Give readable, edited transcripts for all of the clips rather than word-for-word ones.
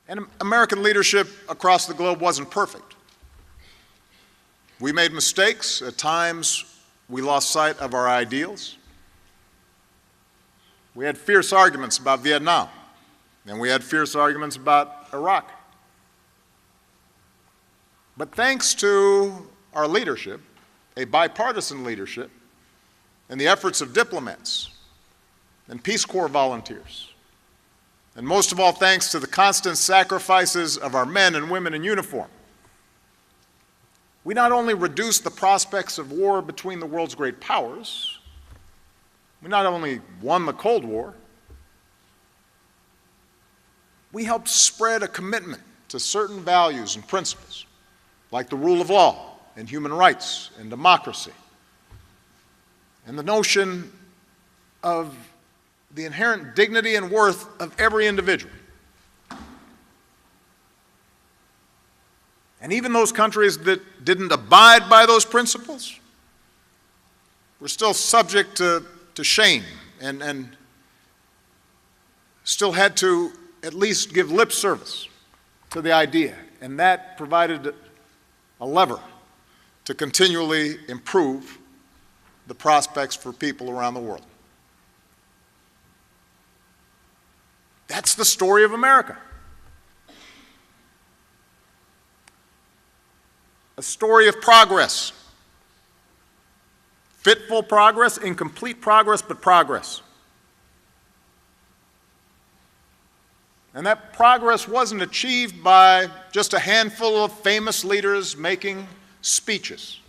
And American leadership across the globe wasn't perfect. We made mistakes. At times, we lost sight of our ideals. We had fierce arguments about Vietnam, and we had fierce arguments about Iraq. But thanks to our leadership, a bipartisan leadership, and the efforts of diplomats and Peace Corps volunteers, and most of all, thanks to the constant sacrifices of our men and women in uniform, we not only reduced the prospects of war between the world's great powers, we not only won the Cold War, we helped spread a commitment to certain values and principles, like the rule of law and human rights and democracy, and the notion of the inherent dignity and worth of every individual. And even those countries that didn't abide by those principles were still subject to shame and still had to at least give lip service to the idea. And that provided a lever to continually improve the prospects for people around the world. That's the story of America. A story of progress. Fitful progress, incomplete progress, but progress. And that progress wasn't achieved by just a handful of famous leaders making speeches.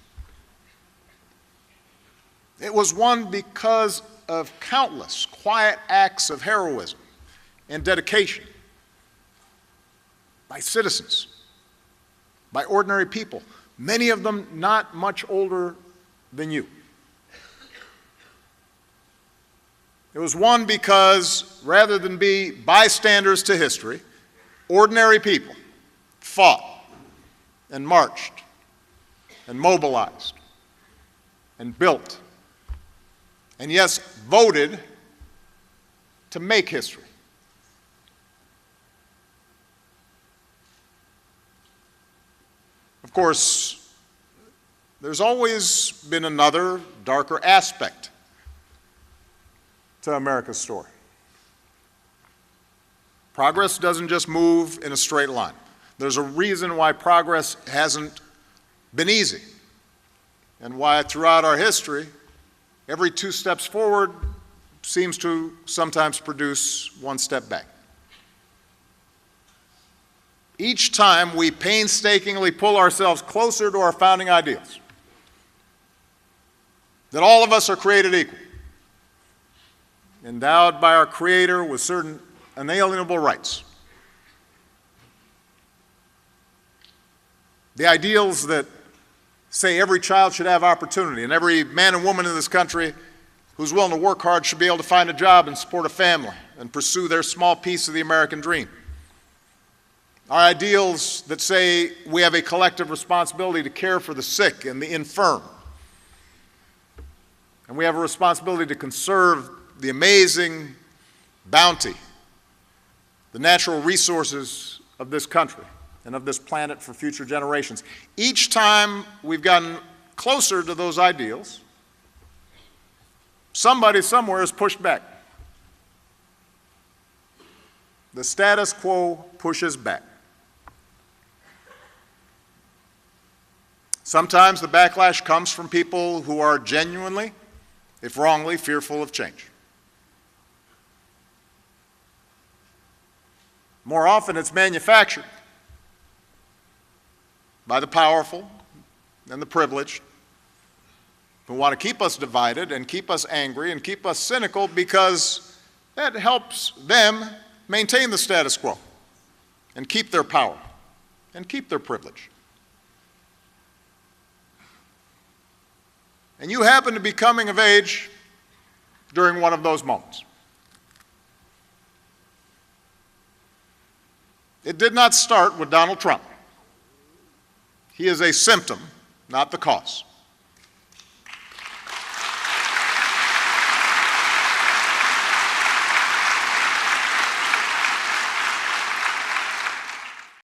It was won because of countless quiet acts of heroism and dedication by citizens, by ordinary people, many of them not much older than you. It was won because, rather than be bystanders to history, ordinary people fought and marched and mobilized and built and, yes, voted to make history. Of course, there's always been another, darker aspect to America's story. Progress doesn't just move in a straight line. There's a reason why progress hasn't been easy, and why throughout our history, every 2 steps forward seems to sometimes produce 1 step back. Each time we painstakingly pull ourselves closer to our founding ideals, that all of us are created equal, endowed by our Creator with certain unalienable rights. The ideals that say every child should have opportunity, and every man and woman in this country who's willing to work hard should be able to find a job and support a family and pursue their small piece of the American dream. Our ideals that say we have a collective responsibility to care for the sick and the infirm, and we have a responsibility to conserve the amazing bounty, the natural resources of this country and of this planet for future generations. Each time we've gotten closer to those ideals, somebody somewhere has pushed back. The status quo pushes back. Sometimes the backlash comes from people who are genuinely, if wrongly, fearful of change. More often it's manufactured by the powerful and the privileged who want to keep us divided and keep us angry and keep us cynical because that helps them maintain the status quo and keep their power and keep their privilege. And you happen to be coming of age during one of those moments. It did not start with Donald Trump. He is a symptom, not the cause.